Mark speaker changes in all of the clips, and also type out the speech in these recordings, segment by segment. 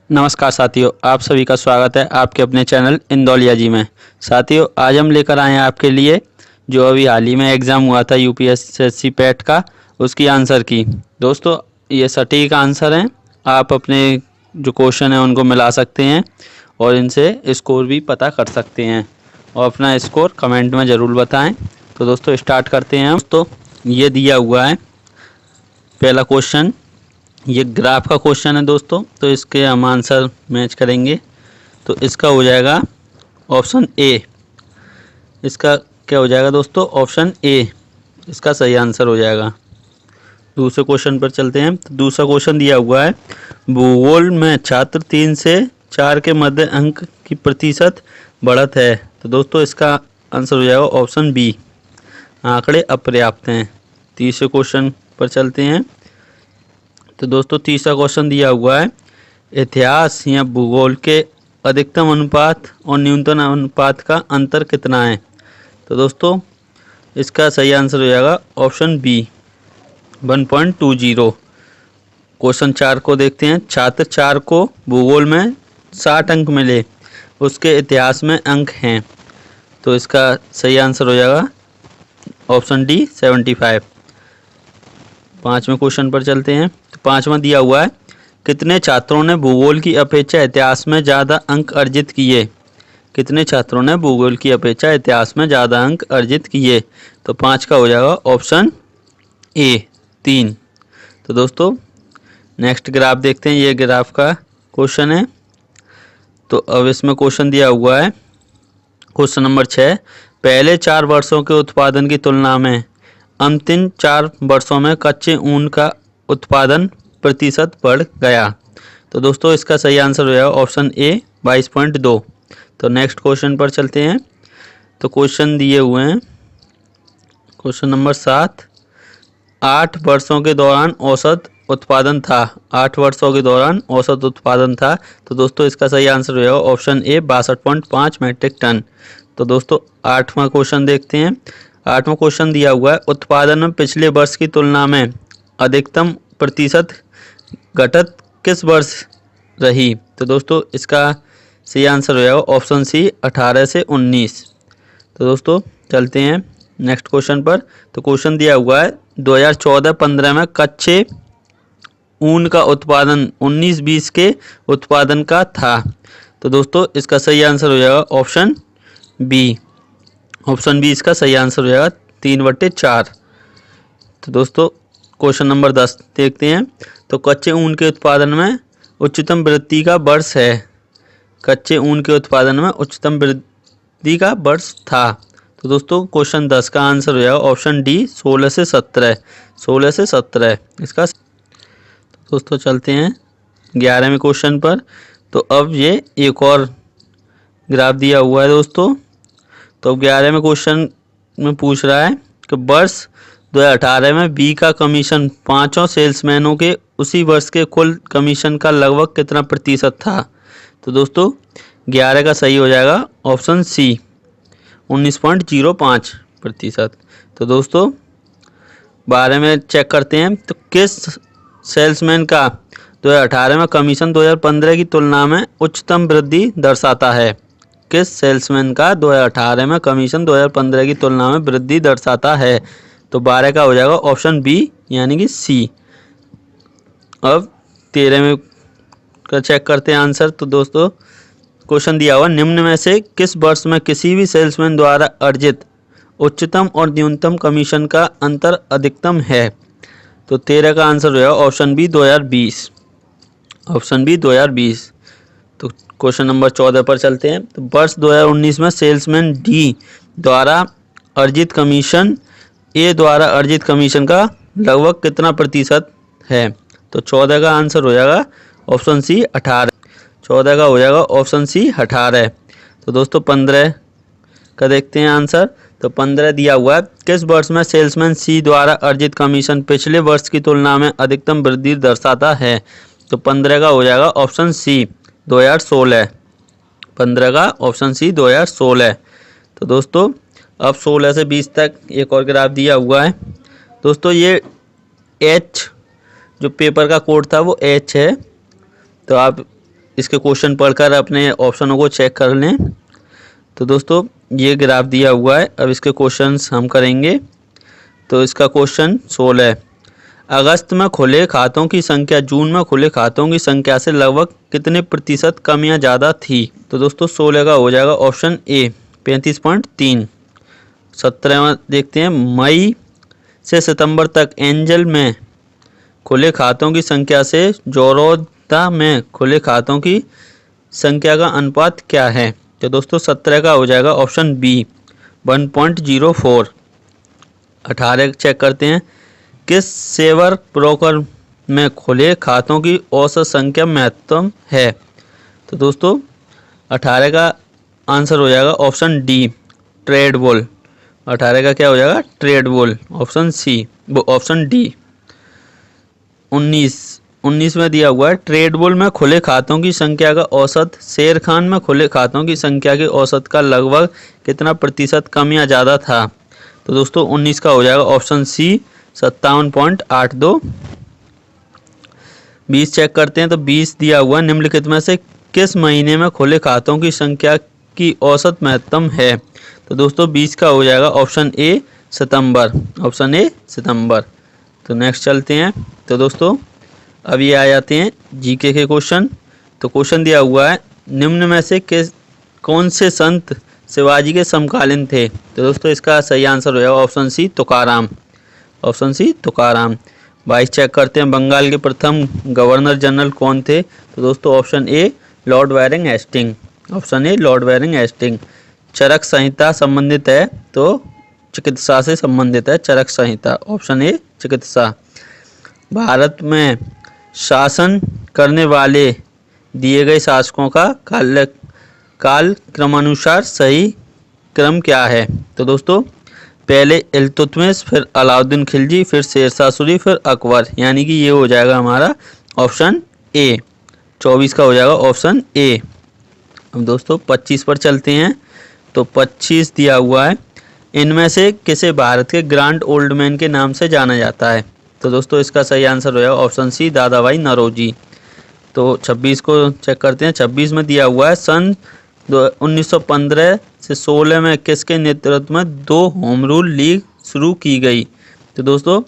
Speaker 1: नमस्कार साथियों, आप सभी का स्वागत है आपके अपने चैनल इंदौलिया जी में। साथियों, आज हम लेकर आए हैं आपके लिए जो अभी हाल ही में एग्ज़ाम हुआ था यूपीएससी पेट का, उसकी आंसर की। दोस्तों, ये सटीक आंसर हैं। आप अपने जो क्वेश्चन हैं उनको मिला सकते हैं और इनसे स्कोर भी पता कर सकते हैं और अपना स्कोर कमेंट में ज़रूर बताएं। तो दोस्तों स्टार्ट करते हैं हम। दोस्तों, ये दिया हुआ है पहला क्वेश्चन। ये ग्राफ का क्वेश्चन है दोस्तों, तो इसके हम आंसर मैच करेंगे। तो इसका हो जाएगा ऑप्शन ए। इसका क्या हो जाएगा दोस्तों? ऑप्शन ए इसका सही आंसर हो जाएगा। दूसरे क्वेश्चन पर चलते हैं। तो दूसरा क्वेश्चन दिया हुआ है, भूगोल में छात्र 3 से 4 के मध्य अंक की प्रतिशत बढ़त है। तो दोस्तों इसका आंसर हो जाएगा ऑप्शन बी, आंकड़े अपर्याप्त हैं। तीसरे क्वेश्चन पर चलते हैं। तो दोस्तों तीसरा क्वेश्चन दिया हुआ है, इतिहास या भूगोल के अधिकतम अनुपात और न्यूनतम अनुपात का अंतर कितना है? तो दोस्तों इसका सही आंसर हो जाएगा ऑप्शन बी, 1.20। क्वेश्चन 4 को देखते हैं। छात्र 4 को भूगोल में 60 अंक मिले, उसके इतिहास में अंक हैं। तो इसका सही आंसर हो जाएगा ऑप्शन डी, 75। पाँचवें क्वेश्चन पर चलते हैं। तो पाँचवा दिया हुआ है, कितने छात्रों ने भूगोल की अपेक्षा इतिहास में ज़्यादा अंक अर्जित किए? कितने छात्रों ने भूगोल की अपेक्षा इतिहास में ज़्यादा अंक अर्जित किए? तो 5 का हो जाएगा ऑप्शन ए, 3। तो दोस्तों नेक्स्ट ग्राफ देखते हैं। ये ग्राफ का क्वेश्चन है। तो अब इसमें क्वेश्चन दिया हुआ है, क्वेश्चन नंबर 6, पहले 4 वर्षों के उत्पादन की तुलना में अंतिम 4 वर्षों में कच्चे ऊन का उत्पादन प्रतिशत बढ़ गया। तो दोस्तों इसका सही आंसर हो जाएगा ऑप्शन ए, 22.2। तो नेक्स्ट क्वेश्चन पर चलते हैं। तो क्वेश्चन दिए हुए हैं, क्वेश्चन नंबर 7, 8 वर्षों के दौरान औसत उत्पादन था। 8 वर्षों के दौरान औसत उत्पादन था। तो दोस्तों इसका सही आंसर हो जाएगा ऑप्शन ए, 62.5 मीट्रिक टन। तो दोस्तों 8वां क्वेश्चन देखते हैं। 8वां क्वेश्चन दिया हुआ है, उत्पादन में पिछले वर्ष की तुलना में अधिकतम प्रतिशत घटत किस वर्ष रही? तो दोस्तों इसका सही आंसर हो जाएगा ऑप्शन सी, 18 से 19। तो दोस्तों चलते हैं नेक्स्ट क्वेश्चन पर। तो क्वेश्चन दिया हुआ है, 2014-15 में कच्चे ऊन का उत्पादन 19-20 के उत्पादन का था। तो दोस्तों इसका सही आंसर हो जाएगा ऑप्शन बी। ऑप्शन बी इसका सही आंसर हो जाएगा, 3/4। तो दोस्तों क्वेश्चन नंबर 10 देखते हैं। तो कच्चे ऊन के उत्पादन में उच्चतम वृद्धि का वर्ष है। कच्चे ऊन के उत्पादन में उच्चतम वृद्धि का वर्ष था। तो दोस्तों क्वेश्चन 10 का आंसर हो जाएगा ऑप्शन डी, 16 से 17। 16 से 17 इसका। दोस्तों चलते हैं 11वें क्वेश्चन पर। तो अब ये एक और ग्राफ दिया हुआ है दोस्तों। तो अब 11वें क्वेश्चन में पूछ रहा है कि वर्ष 2018 में बी का कमीशन 5 सेल्समैनों के उसी वर्ष के कुल कमीशन का लगभग कितना प्रतिशत था? तो दोस्तों 11 का सही हो जाएगा ऑप्शन सी, 19.05%। तो दोस्तों 12 में चेक करते हैं। तो किस सेल्समैन का 2018 में कमीशन 2015 की तुलना में उच्चतम वृद्धि दर्शाता है? किस सेल्समैन का 2018 में कमीशन 2015 की तुलना में वृद्धि दर्शाता है? तो 12 का हो जाएगा ऑप्शन बी, यानी कि सी। अब 13 में का चेक करते हैं आंसर। तो दोस्तों क्वेश्चन दिया हुआ, निम्न में से किस वर्ष में किसी भी सेल्समैन द्वारा अर्जित उच्चतम और न्यूनतम कमीशन का अंतर अधिकतम है? तो 13 का आंसर हो जाएगा ऑप्शन बी, 2020। Option B 2020। तो क्वेश्चन नंबर 14 पर चलते हैं। तो वर्ष 2019 में सेल्समैन डी द्वारा अर्जित कमीशन ए द्वारा अर्जित कमीशन का लगभग कितना प्रतिशत है? तो 14 का आंसर हो जाएगा ऑप्शन सी, 18। 14 का हो जाएगा ऑप्शन सी, 18। तो दोस्तों 15 का देखते हैं आंसर। तो 15 दिया हुआ है, किस वर्ष में सेल्समैन सी द्वारा अर्जित कमीशन पिछले वर्ष की तुलना में अधिकतम वृद्धि दर्शाता है? तो 15 का हो जाएगा ऑप्शन सी, 2016। 15 का ऑप्शन सी, 2016। तो दोस्तों अब 16 से 20 तक एक और ग्राफ दिया हुआ है दोस्तों। ये एच जो पेपर का कोड था वो एच है। तो आप इसके क्वेश्चन पढ़कर अपने ऑप्शनों को चेक कर लें। तो दोस्तों ये ग्राफ दिया हुआ है, अब इसके क्वेश्चंस हम करेंगे। तो इसका क्वेश्चन 16 है, अगस्त में खुले खातों की संख्या जून में खुले खातों की संख्या से लगभग कितने प्रतिशत कम या ज़्यादा थी। तो दोस्तों 16 का हो जाएगा ऑप्शन ए 35.3। 17वां देखते हैं, मई से सितंबर तक एंजल में खुले खातों की संख्या से जोरोदा में खुले खातों की संख्या का अनुपात क्या है। तो दोस्तों 17 का हो जाएगा ऑप्शन बी 1.04। 18 चेक करते हैं, किस सेवर ब्रोकर में खुले खातों की औसत संख्या महत्तम है। तो दोस्तों 18 का आंसर हो जाएगा ऑप्शन डी ट्रेडबुल। 18 का क्या हो जाएगा ट्रेडबुल, ऑप्शन सी वो ऑप्शन डी। 19 में दिया हुआ है, ट्रेडबुल में खुले खातों की संख्या का औसत शेर खान में खुले खातों की संख्या के औसत का लगभग कितना प्रतिशत कम या ज़्यादा था। तो दोस्तों 19 का हो जाएगा ऑप्शन सी 57.82। 20 चेक करते हैं, तो 20 दिया हुआ है, निम्नलिखित में से किस महीने में खुले खातों की संख्या की औसत महत्तम है। तो दोस्तों 20 का हो जाएगा option A September, option A सितंबर। तो नेक्स्ट चलते हैं। तो दोस्तों अब ये आ जाते हैं जीके के क्वेश्चन। तो क्वेश्चन दिया हुआ है, निम्न में से कौन से संत शिवाजी के समकालीन थे। तो दोस्तों इसका सही आंसर हो जाएगा option C Tukaram, option C Tukaram. 22 check करते हैं, बंगाल के प्रथम गवर्नर जनरल कौन थे। तो दोस्तों option A Lord Warren Hastings, option A Lord Warren Hastings. Charak Samhita संबंधित है तो चिकित्सा से संबंधित है, चरक संहिता, ऑप्शन ए चिकित्सा। भारत में शासन करने वाले दिए गए शासकों का काल क्रमानुसार सही क्रम क्या है। तो दोस्तों पहले इल्तुतमिश, फिर अलाउद्दीन खिलजी, फिर शेरशाह सूरी, फिर अकबर, यानी कि ये हो जाएगा हमारा ऑप्शन ए। 24 का हो जाएगा ऑप्शन ए। अब दोस्तों 25 पर चलते हैं। तो 25 दिया हुआ है, इनमें से किसे भारत के ग्रांड ओल्ड मैन के नाम से जाना जाता है। तो दोस्तों इसका सही आंसर हो जाएगा ऑप्शन सी दादा भाई नौरोजी। तो 26 को चेक करते हैं। 26 में दिया हुआ है, सन 1915 से 16 में किसके नेतृत्व में 2 होम रूल लीग शुरू की गई। तो दोस्तों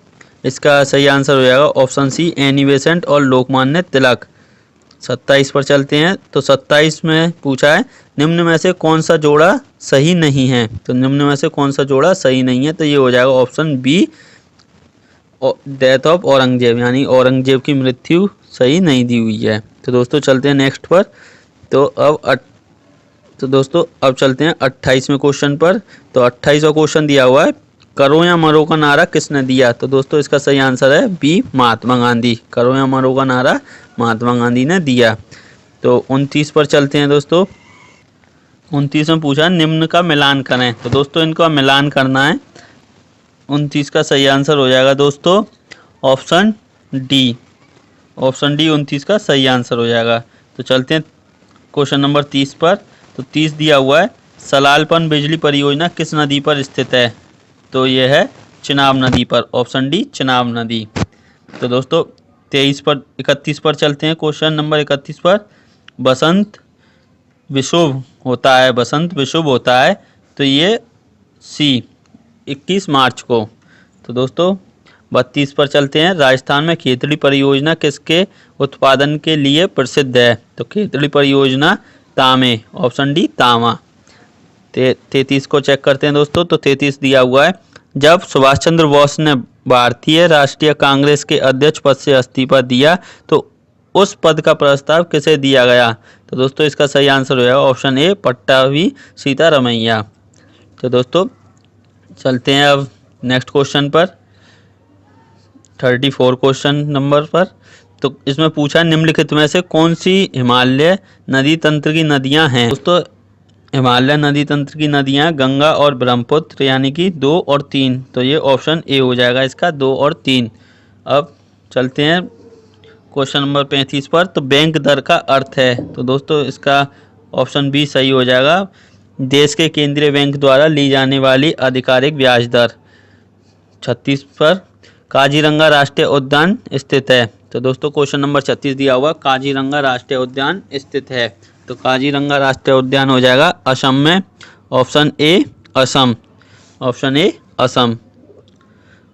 Speaker 1: इसका सही आंसर हो जाएगा ऑप्शन सी एनी बेसेंट और लोकमान्य तिलक। 27 पर चलते हैं। तो 27 में पूछा है, निम्न में से कौन सा जोड़ा सही नहीं है। तो निम्न में से कौन सा जोड़ा सही नहीं है, तो ये हो जाएगा option B death of Aurangzeb, यानी औरंगजेब की मृत्यु सही नहीं दी हुई है। तो दोस्तों चलते हैं नेक्स्ट पर। तो दोस्तों अब चलते हैं 28वें क्वेश्चन पर। तो 28वां क्वेश्चन दिया हुआ है, करो या मरो का नारा किसने दिया। तो दोस्तों इसका सही आंसर है बी महात्मा गांधी, करो या मरो का नारा महात्मा गांधी ने दिया। तो 29 पर चलते हैं दोस्तों। 29 में पूछा निम्न का मिलान करें। तो दोस्तों इनका मिलान करना है। 29 का सही आंसर हो जाएगा दोस्तों ऑप्शन डी, ऑप्शन डी 29 का सही आंसर हो जाएगा। तो चलते हैं क्वेश्चन नंबर 30 पर। तो 30 दिया हुआ है, सलालपन बिजली परियोजना किस नदी पर स्थित है। तो ये है चिनाब नदी पर, ऑप्शन डी चिनाब नदी। तो दोस्तों 31 पर चलते हैं। क्वेश्चन नंबर 31 पर, बसंत विशुभ होता है, बसंत विशुभ होता है, तो ये सी 21 मार्च को। तो दोस्तों 32 पर चलते हैं, राजस्थान में खेतड़ी परियोजना किसके उत्पादन के लिए प्रसिद्ध है। तो खेतड़ी परियोजना तांबे, ऑप्शन डी तांबा। 33 को चेक करते हैं दोस्तों। तो 33 दिया हुआ है, जब सुभाष चंद्र बोस ने भारतीय राष्ट्रीय कांग्रेस के अध्यक्ष पद से इस्तीफा दिया तो उस पद का प्रस्ताव किसे दिया गया। तो दोस्तों इसका सही आंसर हो जाएगा ऑप्शन ए पट्टाभी सीतारमैया। तो दोस्तों चलते हैं अब नेक्स्ट क्वेश्चन पर, 34 क्वेश्चन नंबर पर। तो इसमें पूछा निम्नलिखित में से कौन सी हिमालय नदी तंत्र की नदियां हैं। दोस्तों हिमालय नदी तंत्र की नदियां गंगा और ब्रह्मपुत्र, यानी कि 2 और 3। तो ये ऑप्शन ए हो जाएगा इसका 2 और 3। अब चलते हैं क्वेश्चन नंबर 35 पर। तो बैंक दर का अर्थ है। तो दोस्तों इसका ऑप्शन बी सही हो जाएगा, देश के केंद्रीय बैंक द्वारा ली जाने वाली आधिकारिक ब्याज दर। 36 पर, काजीरंगा राष्ट्रीय उद्यान स्थित है। तो दोस्तों क्वेश्चन नंबर 36 दिया हुआ काजीरंगा राष्ट्रीय उद्यान स्थित है। तो काजीरंगा राष्ट्रीय उद्यान हो जाएगा असम में। Option A Assam, option A Assam.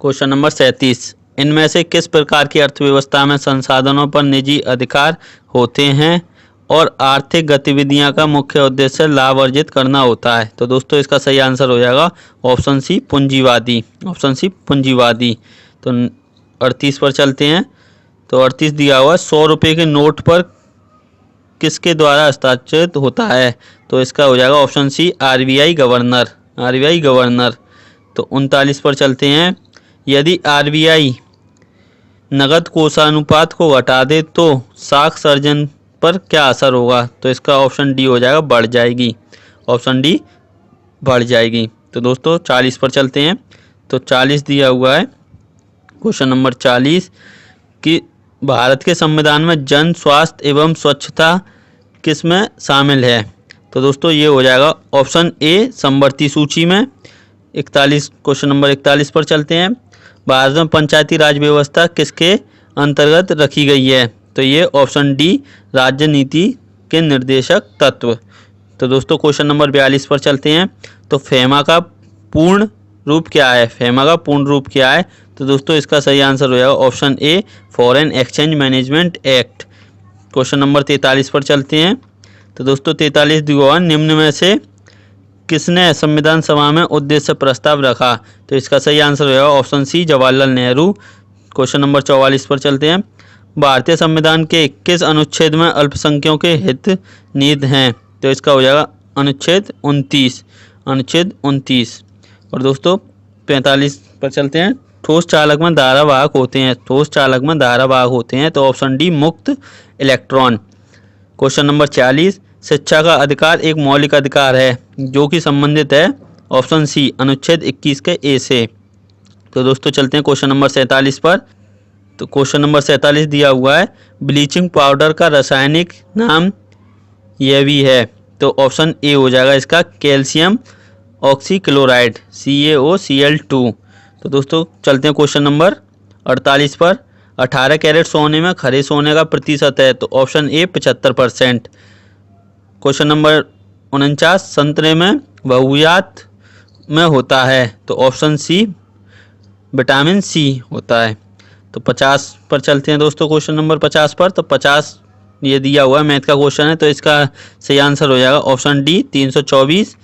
Speaker 1: Question number 37, इनमें से किस प्रकार की अर्थव्यवस्था में संसाधनों पर निजी अधिकार होते हैं और आर्थिक गतिविधियां का मुख्य उद्देश्य लाभ अर्जित करना होता है। तो दोस्तों इसका सही आंसर हो जाएगा ऑप्शन सी पूंजीवादी, ऑप्शन सी पूंजीवादी। तो 38 पर चलते हैं। तो 38 दिया हुआ 100 रुपये के नोट पर किसके द्वारा हस्ताक्षरित होता है। तो इसका हो जाएगा option C RBI governor, RBI governor. तो 39 पर चलते हैं। यदि आरबीआई नगद कोषानुपात को घटा दे तो साख सर्जन पर क्या असर होगा। तो इसका ऑप्शन डी हो जाएगा बढ़ जाएगी, ऑप्शन डी बढ़ जाएगी। तो दोस्तों 40 पर चलते हैं। तो 40 दिया हुआ है क्वेश्चन नंबर 40 कि भारत के संविधान में जन स्वास्थ्य एवं स्वच्छता किसमें शामिल है। तो दोस्तों ये हो जाएगा ऑप्शन ए समवर्ती सूची में। 41 क्वेश्चन नंबर 41 पर चलते हैं। भारत में पंचायती राज व्यवस्था किसके अंतर्गत रखी गई है। तो ये ऑप्शन डी राज्य नीति के निर्देशक तत्व। तो दोस्तों क्वेश्चन नंबर 42 पर चलते हैं। तो फेमा का पूर्ण रूप क्या है, फेमा का पूर्ण रूप क्या है। तो दोस्तों इसका सही आंसर हो जाएगा option a foreign exchange management act. Question number 43 पर चलते हैं। तो दोस्तों 43 दिया निम्न में से किसने संविधान सभा में उद्देश्य प्रस्ताव रखा। तो इसका सही आंसर हो जाएगा option C Jawaharlal Nehru. Question number 44 पर चलते हैं। भारतीय संविधान के किस अनुच्छेद में अल्पसंख्यकों के हित निहित हैं। तो इसका हो जाएगा अनुच्छेद 29, अनुच्छेद 29। और दोस्तों 45 पर चलते हैं। ठोस चालक में धारावाहक होते हैं, ठोस चालक में धारावाहक होते हैं। तो ऑप्शन डी मुक्त इलेक्ट्रॉन। क्वेश्चन नंबर 46, शिक्षा का अधिकार एक मौलिक अधिकार है जो कि संबंधित है ऑप्शन सी अनुच्छेद 21 के ए से। तो दोस्तों चलते हैं क्वेश्चन नंबर 47 पर। तो क्वेश्चन नंबर 47 दिया हुआ है ब्लीचिंग पाउडर का रासायनिक नाम यह भी है। तो ऑप्शन ए हो जाएगा इसका कैल्शियम ऑक्सीक्लोराइड CaOCl2। तो दोस्तों चलते हैं क्वेश्चन नंबर 48 पर। 18 कैरेट सोने में खरे सोने का प्रतिशत है। तो ऑप्शन ए 75%। क्वेश्चन नंबर 49, संतरे में बहुयात में होता है। तो ऑप्शन सी विटामिन सी होता है। तो 50 पर चलते हैं दोस्तों क्वेश्चन नंबर 50 पर। तो 50 ये दिया हुआ है मैथ का क्वेश्चन है। तो इसका सही आंसर हो जाएगा ऑप्शन डी 324।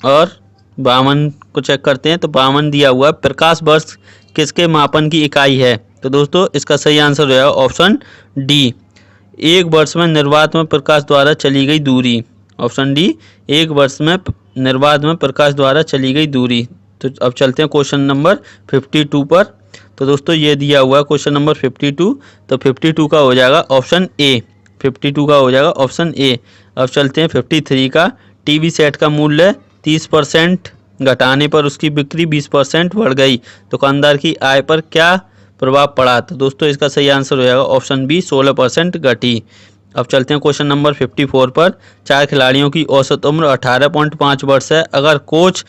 Speaker 1: और 52 को चेक करते हैं। तो 52 दिया हुआ है प्रकाश वर्ष किसके मापन की इकाई है। तो दोस्तों इसका सही आंसर हो जाएगा ऑप्शन डी एक वर्ष में निर्वात में प्रकाश द्वारा चली गई दूरी। ऑप्शन डी एक वर्ष में निर्वात में प्रकाश द्वारा चली गई दूरी। तो अब चलते हैं क्वेश्चन नंबर 52 पर। तो दोस्तों ये दिया हुआ है क्वेश्चन नंबर 52। तो 52 का हो जाएगा ऑप्शन ए, 52 का हो जाएगा ऑप्शन ए। अब चलते हैं 53 का। टीवी सेट का मूल्य 30% घटाने पर उसकी बिक्री 20% बढ़ गई। दुकानदार की आय पर क्या प्रभाव पड़ा। तो दोस्तों इसका सही आंसर हो जाएगा ऑप्शन बी 16% घटी। अब चलते हैं क्वेश्चन नंबर 54 पर। 4 खिलाड़ियों की औसत उम्र 18.5 वर्ष है। अगर कोच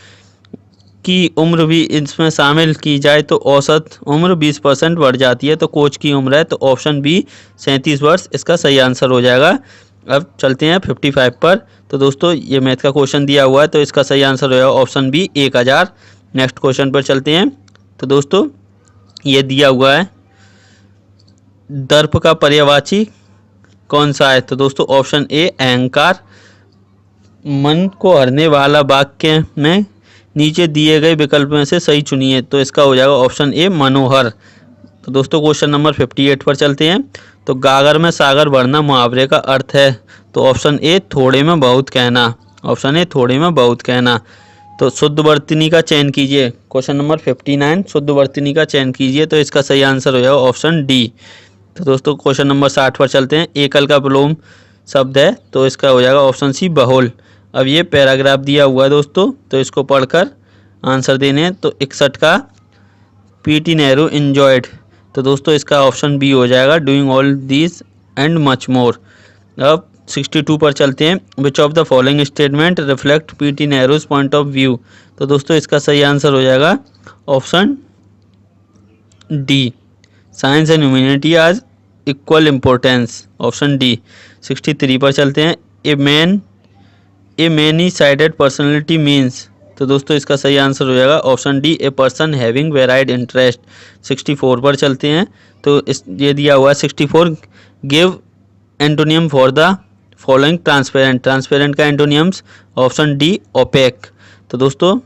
Speaker 1: की उम्र भी इसमें शामिल की जाए तो औसत उम्र 20% बढ़ जाती है। तो कोच की उम्र है तो ऑप्शन बी 37 वर्ष इसका सही आंसर हो जाएगा। अब चलते हैं 55 पर। तो दोस्तों ये मैथ का क्वेश्चन दिया हुआ है तो इसका सही आंसर हो जाएगा ऑप्शन बी 1000। नेक्स्ट क्वेश्चन पर चलते हैं। तो दोस्तों ये दिया हुआ है दर्प का पर्यायवाची कौन सा है। तो दोस्तों ऑप्शन ए अहंकार। मन को हरने वाला वाक्य में नीचे दिए गए विकल्प में से सही चुनिए। तो इसका हो जाएगा ऑप्शन ए मनोहर। तो दोस्तों क्वेश्चन नंबर 58 पर चलते हैं। तो गागर में सागर भरना मुहावरे का अर्थ है। तो ऑप्शन ए थोड़े में बहुत कहना, ऑप्शन ए थोड़े में बहुत कहना। तो शुद्ध वर्तनी का चयन कीजिए। क्वेश्चन नंबर 59 शुद्ध वर्तनी का चयन कीजिए। तो इसका सही आंसर हो जाएगा ऑप्शन डी। तो दोस्तों क्वेश्चन नंबर 60 पर चलते हैं। एकल का विलोम शब्द है तो इसका हो जाएगा ऑप्शन सी बहुल। अब ये पैराग्राफ दिया हुआ है दोस्तों तो इसको पढ़कर आंसर देने हैं। तो 61 का पीटी नेहरू इंजॉयड। तो दोस्तों इसका ऑप्शन बी हो जाएगा doing all this and much more. अब 62 पर चलते हैं। Which of the following statement reflect PT Nehru's point of view. तो दोस्तों इसका सही आंसर हो जाएगा option D science and humanity आज इक्वल इम्पोर्टेंस, ऑप्शन डी। 63 पर चलते हैं। ए मैनी साइडेड पर्सनैलिटी मीन्स, तो दोस्तों इसका सही आंसर हो जाएगा option D, a person having varied interest. 64 पर चलते हैं। तो इस ये दिया हुआ है 64, give antonym for the following transparent. Transparent का एंटोनियम्स, ऑप्शन डी ओपेक। तो दोस्तों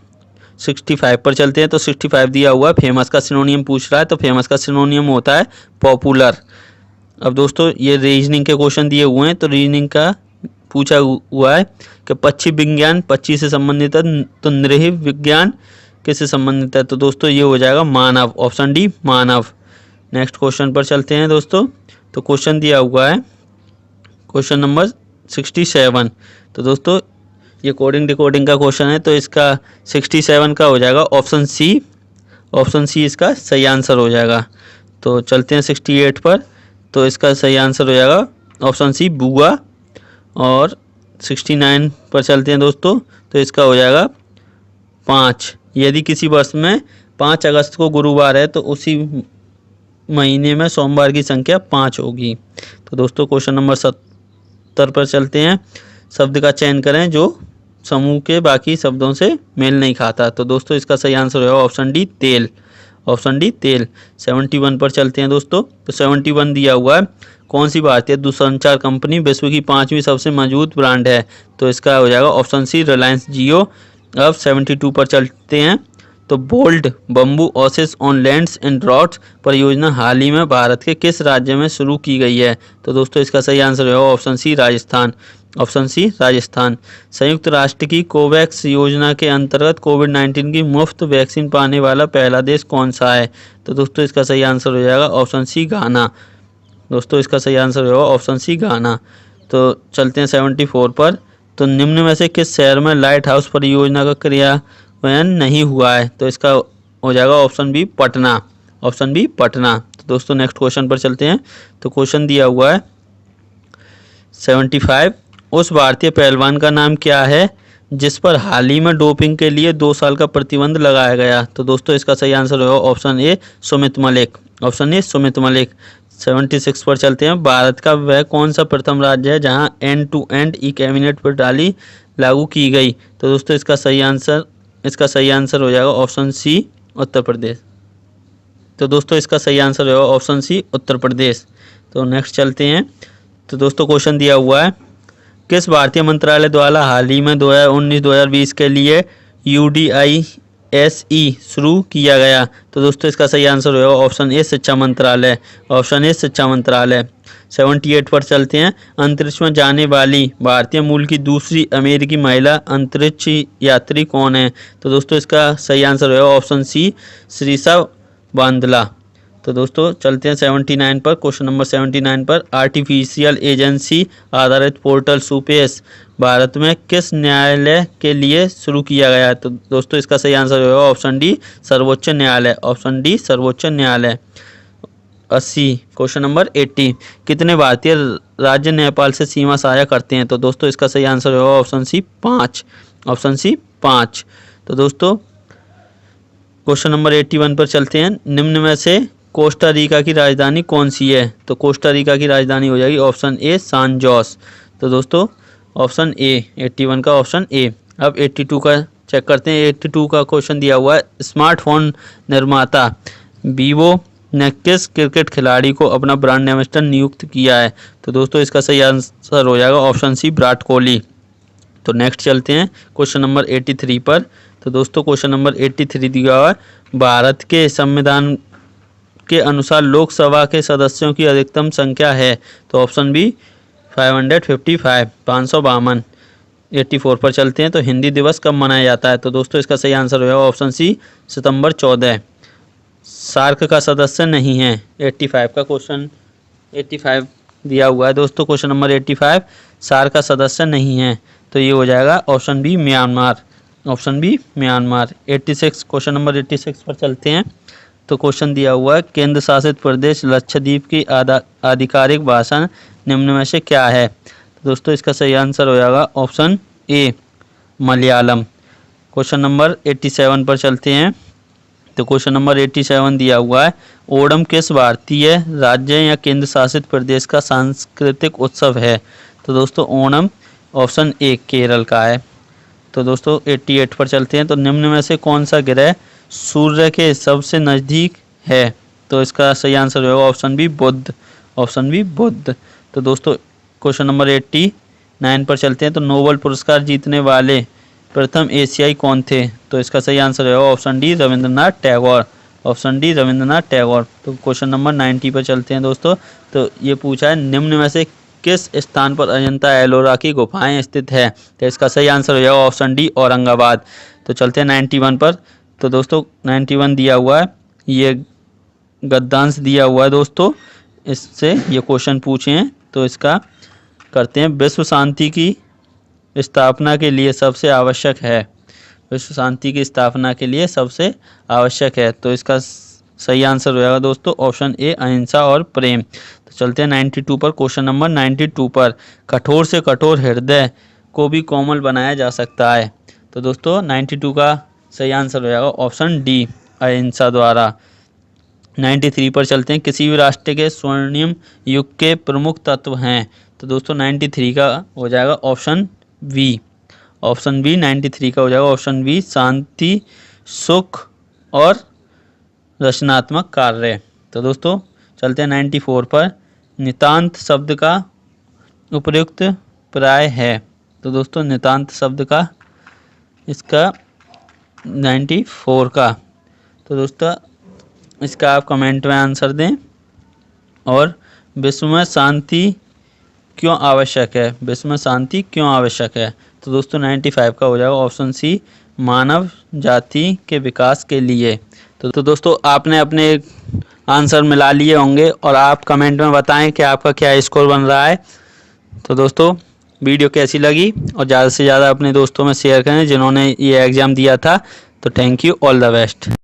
Speaker 1: 65 पर चलते हैं। तो 65 दिया हुआ है, फेमस का सिनोनियम पूछ रहा है, तो फेमस का सिनोनियम होता है पॉपुलर। अब दोस्तों ये रीजनिंग के क्वेश्चन दिए हुए हैं, तो रीजनिंग का पूछा हुआ है कि पक्षी विज्ञान पक्षी से संबंधित है, तो नृह विज्ञान किससे संबंधित है? तो दोस्तों ये हो जाएगा मानव, ऑप्शन डी मानव। नेक्स्ट क्वेश्चन पर चलते हैं दोस्तों। तो क्वेश्चन दिया हुआ है क्वेश्चन नंबर 67। तो दोस्तों ये कोडिंग डिकोडिंग का क्वेश्चन है, तो इसका 67 का हो जाएगा ऑप्शन सी। ऑप्शन सी इसका सही आंसर हो जाएगा। तो चलते हैं 68 पर। तो इसका सही आंसर हो जाएगा ऑप्शन सी बुआ। और 69 पर चलते हैं दोस्तों। तो इसका हो जाएगा 5। यदि किसी वर्ष में 5 अगस्त को गुरुवार है, तो उसी महीने में सोमवार की संख्या 5 होगी। तो दोस्तों क्वेश्चन नंबर 70 पर चलते हैं। शब्द का चयन करें जो समूह के बाकी शब्दों से मेल नहीं खाता। तो दोस्तों इसका सही आंसर होगा ऑप्शन डी तेल, ऑप्शन डी तेल। 71 पर चलते हैं दोस्तों। तो 71 दिया हुआ है, कौन सी भारतीय दूरसंचार कंपनी विश्व की 5वीं सबसे मजबूत ब्रांड है? तो इसका हो जाएगा ऑप्शन सी रिलायंस जियो। अब 72 पर चलते हैं। तो bolt bamboo Oasis on lands and droughts परियोजना हाल ही में भारत के किस राज्य में शुरू की गई है? तो दोस्तों इसका सही आंसर होगा option C Rajasthan, option C Rajasthan. संयुक्त राष्ट्र की कोवैक्स योजना के अंतर्गत कोविड-19 की मुफ्त वैक्सीन पाने वाला पहला देश कौन सा है? तो दोस्तों इसका सही आंसर हो जाएगा ऑप्शन सी घाना। दोस्तों इसका सही आंसर होगा ऑप्शन सी घाना। तो चलते हैं 74 पर। तो निम्न में से किस शहर में लाइट हाउस परियोजना का क्रियान्वयन नहीं हुआ है? तो इसका हो जाएगा option B Patna, option B Patna. तो दोस्तों नेक्स्ट क्वेश्चन पर चलते हैं। तो क्वेश्चन दिया हुआ है 75, उस भारतीय पहलवान का नाम क्या है जिस पर हाल ही में डोपिंग के लिए 2 साल का प्रतिबंध लगाया गया? तो दोस्तों इसका सही आंसर होगा option A Sumit Malik, option A Sumit Malik. 76 पर चलते हैं। भारत का वह कौन सा प्रथम राज्य है जहां end to end e cabinet प्रणाली लागू की गई? तो दोस्तों इसका सही आंसर हो जाएगा ऑप्शन सी उत्तर प्रदेश। तो दोस्तों इसका सही आंसर होगा ऑप्शन सी उत्तर प्रदेश। तो नेक्स्ट चलते हैं। तो दोस्तों क्वेश्चन दिया हुआ है, किस भारतीय मंत्रालय द्वारा हाल ही में 2019-2020 के लिए UDISE शुरू किया गया? तो दोस्तों इसका सही आंसर होगा ऑप्शन ए शिक्षा मंत्रालय, ऑप्शन ए शिक्षा मंत्रालय। 78 पर चलते हैं। अंतरिक्ष में जाने वाली भारतीय मूल की दूसरी अमेरिकी महिला अंतरिक्ष यात्री कौन है? तो दोस्तों इसका सही आंसर होगा ऑप्शन सी श्रीषा बांदला। तो दोस्तों चलते हैं 79 पर। क्वेश्चन नंबर 79 पर, आर्टिफिशियल एजेंसी आधारित पोर्टल सुपेस भारत में किस न्यायालय के लिए शुरू किया गया है? तो दोस्तों इसका सही आंसर होगा ऑप्शन डी सर्वोच्च न्यायालय, ऑप्शन डी सर्वोच्च न्यायालय। 80 क्वेश्चन नंबर 80, कितने भारतीय राज्य नेपाल से सीमा साझा करते हैं? तो दोस्तों इसका सही आंसर होगा ऑप्शन सी 5, ऑप्शन सी 5। तो दोस्तों क्वेश्चन नंबर 81 पर चलते हैं। निम्न में से कोस्टा रिका की राजधानी कौन सी है? तो कोस्टा रिका की राजधानी हो जाएगी ऑप्शन ए सान जोस। तो दोस्तों ऑप्शन ए 81 का ऑप्शन ए। अब 82 का चेक करते हैं। 82 का क्वेश्चन दिया हुआ है, स्मार्टफोन निर्माता वीवो ने किस क्रिकेट खिलाड़ी को अपना ब्रांड एम्बेसडर नियुक्त किया है? तो दोस्तों इसका सही आंसर हो जाएगा ऑप्शन सी विराट कोहली। तो नेक्स्ट चलते हैं क्वेश्चन नंबर 83 पर। तो दोस्तों क्वेश्चन नंबर 83 दिया हुआ है, भारत के संविधान के अनुसार लोकसभा के सदस्यों की अधिकतम संख्या है? तो ऑप्शन बी 555, 552। 84 पर चलते हैं। तो हिंदी दिवस कब मनाया जाता है? तो दोस्तों इसका सही आंसर होगा ऑप्शन सी सितंबर 14। सार्क का सदस्य नहीं है। 85 का क्वेश्चन 85 दिया हुआ है दोस्तों। क्वेश्चन नंबर 85 सार्क का सदस्य नहीं है, तो ये हो जाएगा option B Myanmar, option B Myanmar. 86 question number 86 पर चलते हैं। तो क्वेश्चन दिया हुआ है, केंद्र शासित प्रदेश लक्षद्वीप की आधिकारिक भाषा निम्न में से क्या है? तो दोस्तों इसका सही आंसर हो जाएगा option A Malayalam. Question number 87 पर चलते हैं। तो क्वेश्चन नंबर 87 दिया हुआ है, ओणम किस भारतीय राज्य या केंद्र शासित प्रदेश का सांस्कृतिक उत्सव है? तो दोस्तों ओणम ऑप्शन ए केरल का है। तो दोस्तों 88 पर चलते हैं। तो निम्न में से कौन सा ग्रह सूर्य के सबसे नज़दीक है? तो इसका सही आंसर होगा ऑप्शन बी बुध, ऑप्शन बी बुध। तो दोस्तों क्वेश्चन नंबर 89 पर चलते हैं। तो नोबेल पुरस्कार जीतने वाले प्रथम एशियाई कौन थे? तो इसका सही आंसर होगा option D Rabindranath Tagore, option D Rabindranath Tagore. तो क्वेश्चन नंबर 90 पर चलते हैं दोस्तों। तो ये पूछा है निम्न में से किस स्थान पर अजंता एलोरा की गुफाएं स्थित है? तो इसका सही आंसर हो जाएगा ऑप्शन डी औरंगाबाद। तो चलते हैं 91 पर। तो दोस्तों 91 दिया हुआ है, ये गद्यांश दिया हुआ है दोस्तों, इससे ये क्वेश्चन पूछे हैं। तो इसका करते हैं, विश्व शांति की स्थापना के लिए सबसे आवश्यक है, विश्व शांति की स्थापना के लिए सबसे आवश्यक है। तो इसका सही आंसर हो जाएगा दोस्तों ऑप्शन ए अहिंसा और प्रेम। तो चलते हैं 92 पर। क्वेश्चन नंबर 92 पर, कठोर से कठोर हृदय को भी कोमल बनाया जा सकता है। तो दोस्तों 92 का सही आंसर हो जाएगा ऑप्शन डी अहिंसा द्वारा। 93 पर चलते हैं, किसी भी राष्ट्र के स्वर्णिम युग के प्रमुख तत्व हैं? तो दोस्तों 93 का हो जाएगा ऑप्शन बी, ऑप्शन बी 93 का हो जाएगा ऑप्शन बी शांति, सुख और रचनात्मक कार्य। तो दोस्तों चलते हैं 94 पर, नितांत शब्द का उपयुक्त प्राय है? तो दोस्तों नितांत शब्द का इसका 94 का। तो दोस्तों इसका आप कमेंट में आंसर दें। और विश्व में शांति क्यों आवश्यक है? विश्व में शांति क्यों आवश्यक है? तो दोस्तों 95 का हो जाएगा ऑप्शन सी मानव जाति के विकास के लिए। तो दोस्तों आपने अपने आंसर मिला लिए होंगे और आप कमेंट में बताएं कि आपका क्या स्कोर बन रहा है। तो दोस्तों वीडियो कैसी लगी और ज़्यादा से ज़्यादा अपने दोस्तों में शेयर करें जिन्होंने ये एग्ज़ाम दिया था। तो thank you, all the best.